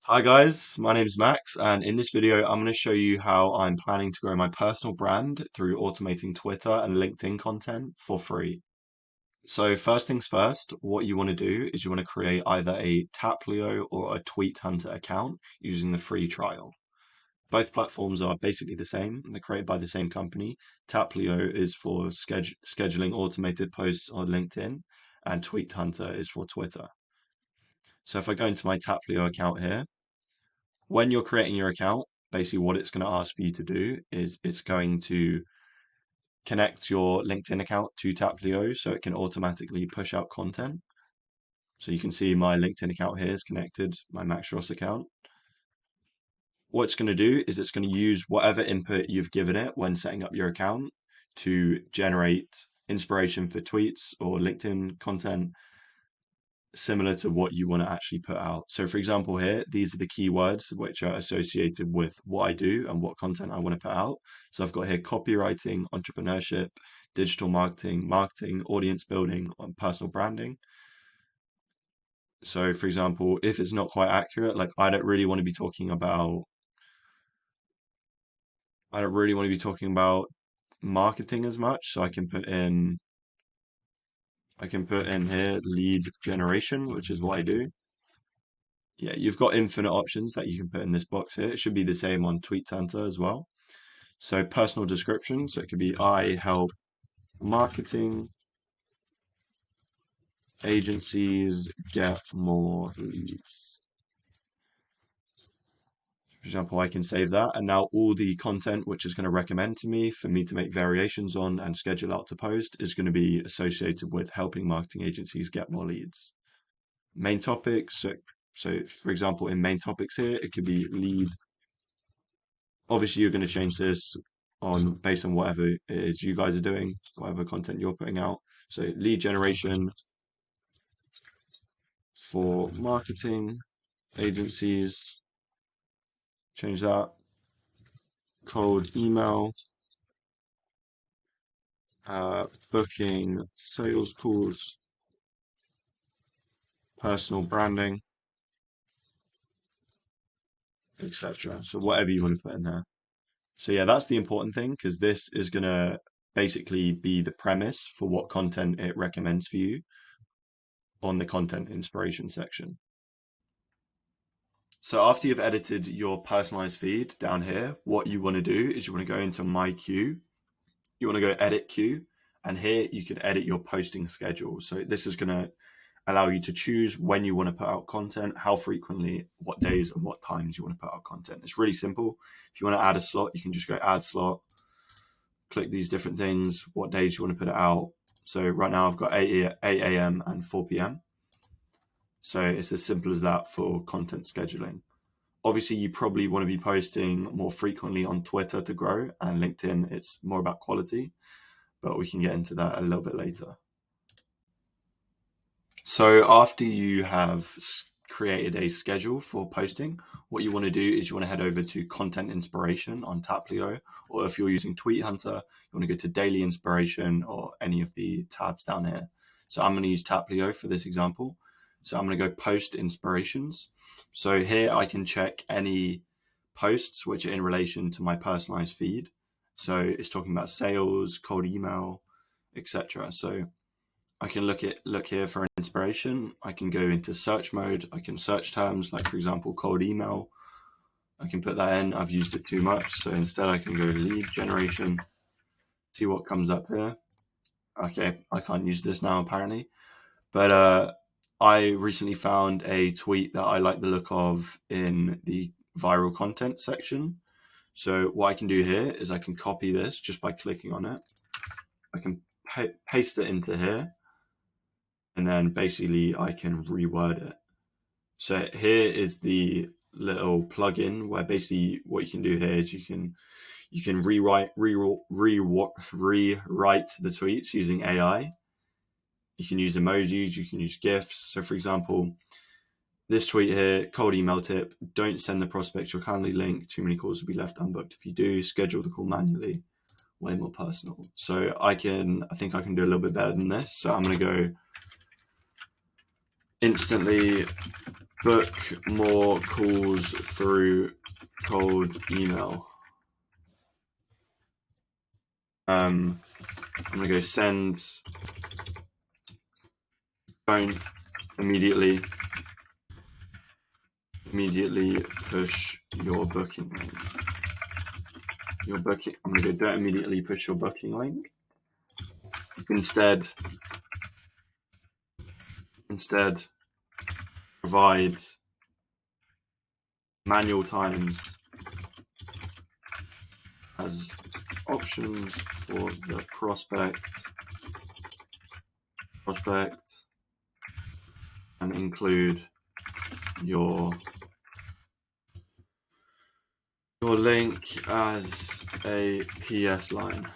Hi guys, my name is Max, and in this video, I'm going to show you how I'm planning to grow my personal brand through automating Twitter and LinkedIn content for free. So first things first, what you want to do is you want to create either a Taplio or a Tweet Hunter account using the free trial. Both platforms are basically the same. They're created by the same company. Taplio is for scheduling automated posts on LinkedIn, and Tweet Hunter is for Twitter. So if I go into my Taplio account here, when you're creating your account, basically what it's going to ask for you to do is it's going to connect your LinkedIn account to Taplio so it can automatically push out content. So you can see my LinkedIn account here is connected, my Max Ross account. What it's going to do is it's going to use whatever input you've given it when setting up your account to generate inspiration for tweets or LinkedIn content similar to what you want to actually put out. So for example here, these are the keywords which are associated with what I do and what content I want to put out. So I've got here copywriting, entrepreneurship, digital marketing, audience building, and personal branding. So for example, if it's not quite accurate, like I don't really want to be talking about marketing as much. So I can put in here lead generation, which is what I do. Yeah, you've got infinite options that you can put in this box here. It should be the same on Tweet Hunter as well. So personal description, so it could be I help marketing agencies get more leads. For example, I can save that, and now all the content which is going to recommend to me for me to make variations on and schedule out to post is going to be associated with helping marketing agencies get more leads. Main topics, so for example, in main topics here, it could be lead. Obviously, you're going to change this on based on whatever it is you guys are doing, whatever content you're putting out. So lead generation for marketing agencies, change that. Cold email, booking, sales calls, personal branding, etc. So whatever you want to put in there. So yeah, that's the important thing because this is going to basically be the premise for what content it recommends for you on the content inspiration section. So after you've edited your personalized feed down here, what you want to do is you want to go into My Queue. You want to go Edit Queue, and here you can edit your posting schedule. So this is going to allow you to choose when you want to put out content, how frequently, what days, and what times you want to put out content. It's really simple. If you want to add a slot, you can just go Add Slot, click these different things, what days you want to put it out. So right now I've got 8 a.m. and 4 p.m. So it's as simple as that for content scheduling. Obviously, you probably want to be posting more frequently on Twitter to grow, and LinkedIn, it's more about quality, but we can get into that a little bit later. So after you have created a schedule for posting, what you want to do is you want to head over to Content Inspiration on Taplio, or if you're using Tweet Hunter, you want to go to Daily Inspiration or any of the tabs down here. So I'm going to use Taplio for this example. So I'm going to go Post Inspirations. So here I can check any posts which are in relation to my personalized feed. So it's talking about sales, cold email, etc. So I can look here for inspiration. I can go into search mode. I can search terms like, for example, cold email. I can put that in. I've used it too much, so instead I can go lead generation. See what comes up here. Okay, I can't use this now apparently, but I recently found a tweet that I like the look of in the viral content section. So what I can do here is I can copy this just by clicking on it. I can paste it into here, and then basically I can reword it. So here is the little plugin where basically what you can do here is you can rewrite the tweets using AI. You can use emojis, you can use GIFs. So for example, this tweet here, cold email tip, don't send the prospect your Calendly link. Too many calls will be left unbooked. If you do, schedule the call manually. Way more personal. So I think I can do a little bit better than this. So I'm going to go instantly Book more calls through cold email. I'm gonna go send. Don't immediately push your booking link. I'm gonna go don't immediately push your booking link. Instead provide manual times as options for the prospect and include your link as a PS line.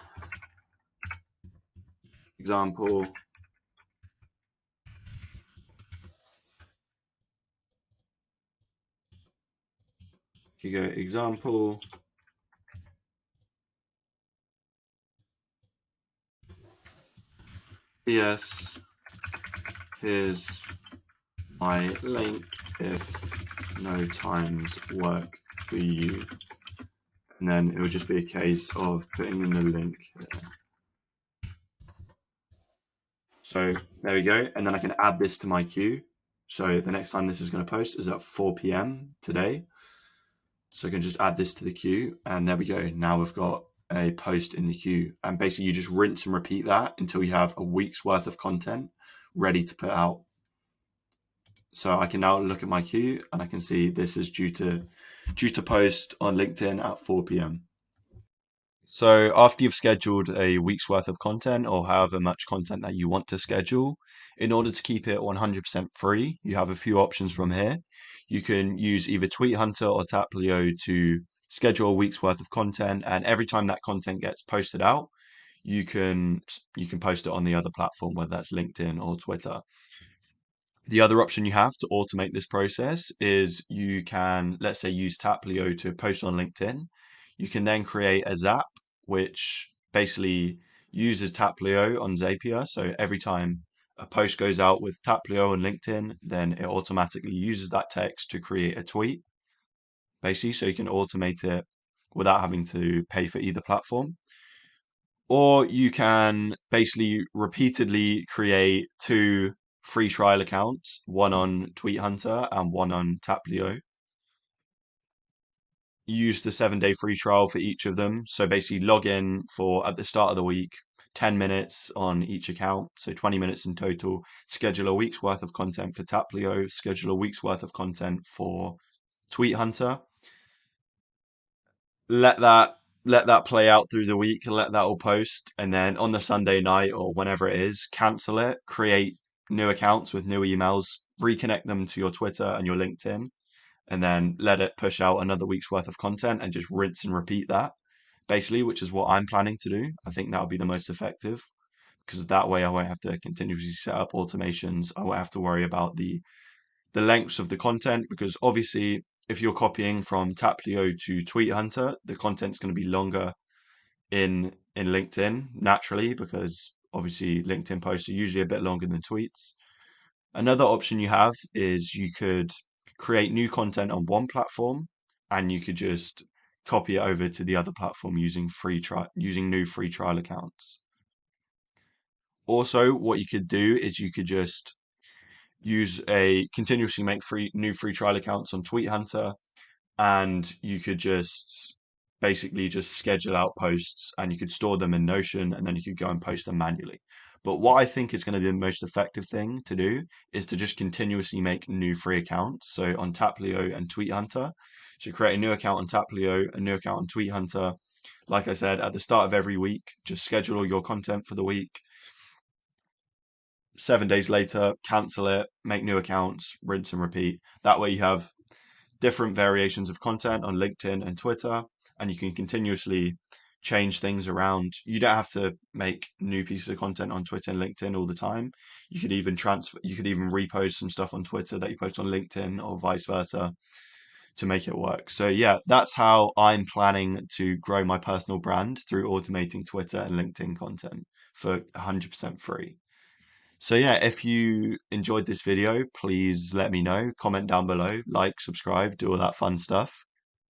Example, you go example, PS, here's my link if no times work for you. And then it will just be a case of putting in the link here. So there we go. And then I can add this to my queue. So the next time this is going to post is at 4 p.m. today. So I can just add this to the queue, and there we go. Now we've got a post in the queue, and basically you just rinse and repeat that until you have a week's worth of content ready to put out. So I can now look at my queue and I can see this is due to post on LinkedIn at 4 p.m. So after you've scheduled a week's worth of content or however much content that you want to schedule, in order to keep it 100% free, you have a few options from here. You can use either Tweet Hunter or Taplio to schedule a week's worth of content, and every time that content gets posted out, you can post it on the other platform, whether that's LinkedIn or Twitter. The other option you have to automate this process is you can, let's say, use Taplio to post on LinkedIn. You can then create a Zap, which basically uses Taplio on Zapier. So every time a post goes out with Taplio on LinkedIn, then it automatically uses that text to create a tweet, basically, so you can automate it without having to pay for either platform. Or you can basically repeatedly create two free trial accounts, one on Tweet Hunter and one on Taplio. Use the 7-day free trial for each of them. So basically log in for at the start of the week, 10 minutes on each account, so 20 minutes in total. Schedule a week's worth of content for Taplio, schedule a week's worth of content for Tweet Hunter. Let that play out through the week and let that all post, and then on the Sunday night or whenever it is, cancel it, create new accounts with new emails, reconnect them to your Twitter and your LinkedIn, and then let it push out another week's worth of content and just rinse and repeat that, basically, which is what I'm planning to do. I think that'll be the most effective because that way I won't have to continuously set up automations. I won't have to worry about the lengths of the content, because obviously if you're copying from Taplio to Tweet Hunter, the content's going to be longer in LinkedIn naturally, because obviously LinkedIn posts are usually a bit longer than tweets. Another option you have is you could create new content on one platform and you could just copy it over to the other platform using new free trial accounts. Also, what you could do is you could just continuously make new free trial accounts on Tweet Hunter, and you could just basically just schedule out posts and you could store them in Notion, and then you could go and post them manually. But what I think is going to be the most effective thing to do is to just continuously make new free accounts. So on Taplio and Tweet Hunter, so create a new account on Taplio, a new account on Tweet Hunter. Like I said, at the start of every week, just schedule all your content for the week. 7 days later, cancel it, make new accounts, rinse and repeat. That way you have different variations of content on LinkedIn and Twitter, and you can continuously change things around. You don't have to make new pieces of content on Twitter and LinkedIn all the time. You could even repost some stuff on Twitter that you post on LinkedIn or vice versa to make it work. So yeah, that's how I'm planning to grow my personal brand, through automating Twitter and LinkedIn content for 100% free. So yeah, if you enjoyed this video, please let me know. Comment down below, like, subscribe, do all that fun stuff.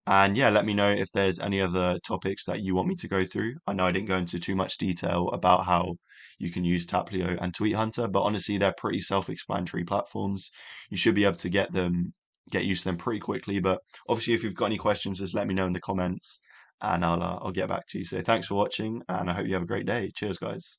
And yeah, let me know if there's any other topics that you want me to go through. I know I didn't go into too much detail about how you can use Taplio and Tweet Hunter, but honestly, they're pretty self-explanatory platforms. You should be able to get used to them pretty quickly. But obviously, if you've got any questions, just let me know in the comments, and I'll get back to you. So thanks for watching, and I hope you have a great day. Cheers, guys.